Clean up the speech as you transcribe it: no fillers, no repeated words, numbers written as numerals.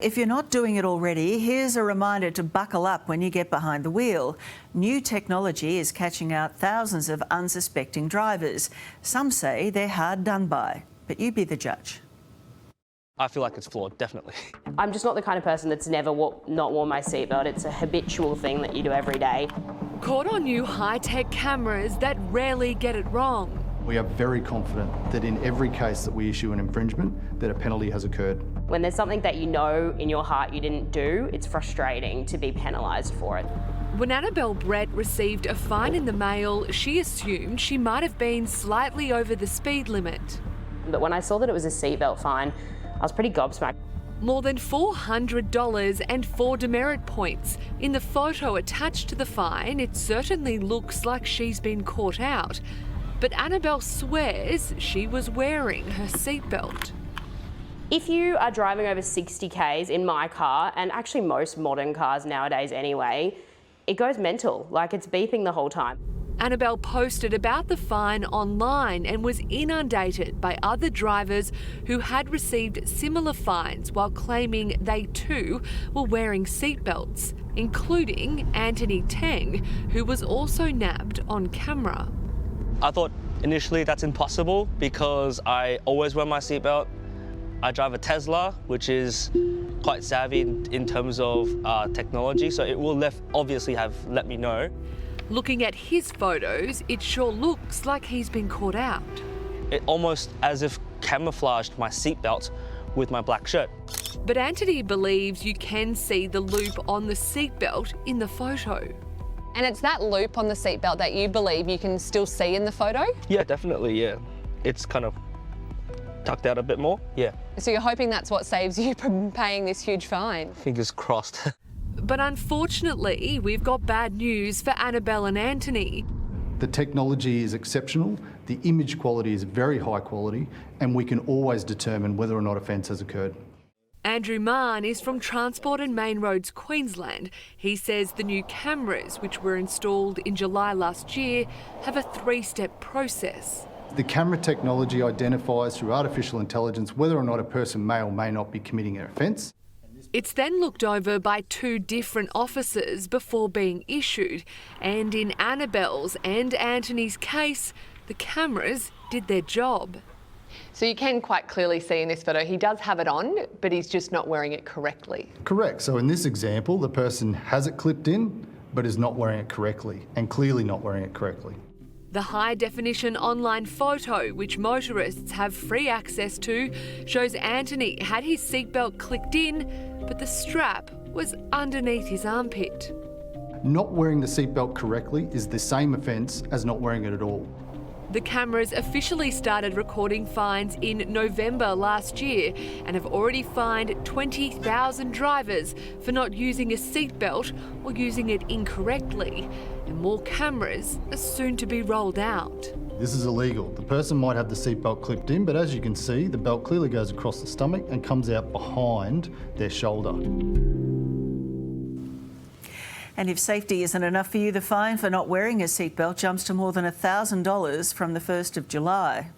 If you're not doing it already, here's a reminder to buckle up when you get behind the wheel. New technology is catching out thousands of unsuspecting drivers. Some say they're hard done by, but you be the judge. I feel like it's flawed, definitely. I'm just not the kind of person that's never not worn my seatbelt. It's a habitual thing that you do every day. Caught on new high-tech cameras that rarely get it wrong. We are very confident that in every case that we issue an infringement, that a penalty has occurred. When there's something that you know in your heart you didn't do, it's frustrating to be penalised for it. When Annabelle Brett received a fine in the mail, she assumed she might have been slightly over the speed limit. But when I saw that it was a seatbelt fine, I was pretty gobsmacked. More than $400 and 4 demerit points. In the photo attached to the fine, it certainly looks like she's been caught out. But Annabelle swears she was wearing her seatbelt. If you are driving over 60 k's in my car, and actually most modern cars nowadays anyway, it goes mental, like it's beeping the whole time. Annabelle posted about the fine online and was inundated by other drivers who had received similar fines while claiming they too were wearing seatbelts, including Anthony Teng, who was also nabbed on camera. I thought initially that's impossible because I always wear my seatbelt. I drive a Tesla, which is quite savvy in terms of technology, so it will obviously have let me know. Looking at his photos, it sure looks like he's been caught out. It almost as if camouflaged my seatbelt with my black shirt. But Anthony believes you can see the loop on the seatbelt in the photo. And it's that loop on the seatbelt that you believe you can still see in the photo? Yeah, definitely, yeah. It's kind of tucked out a bit more, yeah. So you're hoping that's what saves you from paying this huge fine? Fingers crossed. But unfortunately, we've got bad news for Annabelle and Anthony. The technology is exceptional, the image quality is very high quality, and we can always determine whether or not offence has occurred. Andrew Mann is from Transport and Main Roads, Queensland. He says the new cameras, which were installed in July last year, have a 3-step process. The camera technology identifies through artificial intelligence whether or not a person may or may not be committing an offence. It's then looked over by 2 different officers before being issued. And in Annabelle's and Anthony's case, the cameras did their job. So you can quite clearly see in this photo he does have it on, but he's just not wearing it correctly. Correct. So in this example, the person has it clipped in, but is not wearing it correctly, and clearly not wearing it correctly. The high-definition online photo, which motorists have free access to, shows Anthony had his seatbelt clicked in, but the strap was underneath his armpit. Not wearing the seatbelt correctly is the same offence as not wearing it at all. The cameras officially started recording fines in November last year and have already fined 20,000 drivers for not using a seatbelt or using it incorrectly. And more cameras are soon to be rolled out. This is illegal. The person might have the seatbelt clipped in, but as you can see, the belt clearly goes across the stomach and comes out behind their shoulder. And if safety isn't enough for you, the fine for not wearing a seatbelt jumps to more than $1,000 from the 1st of July.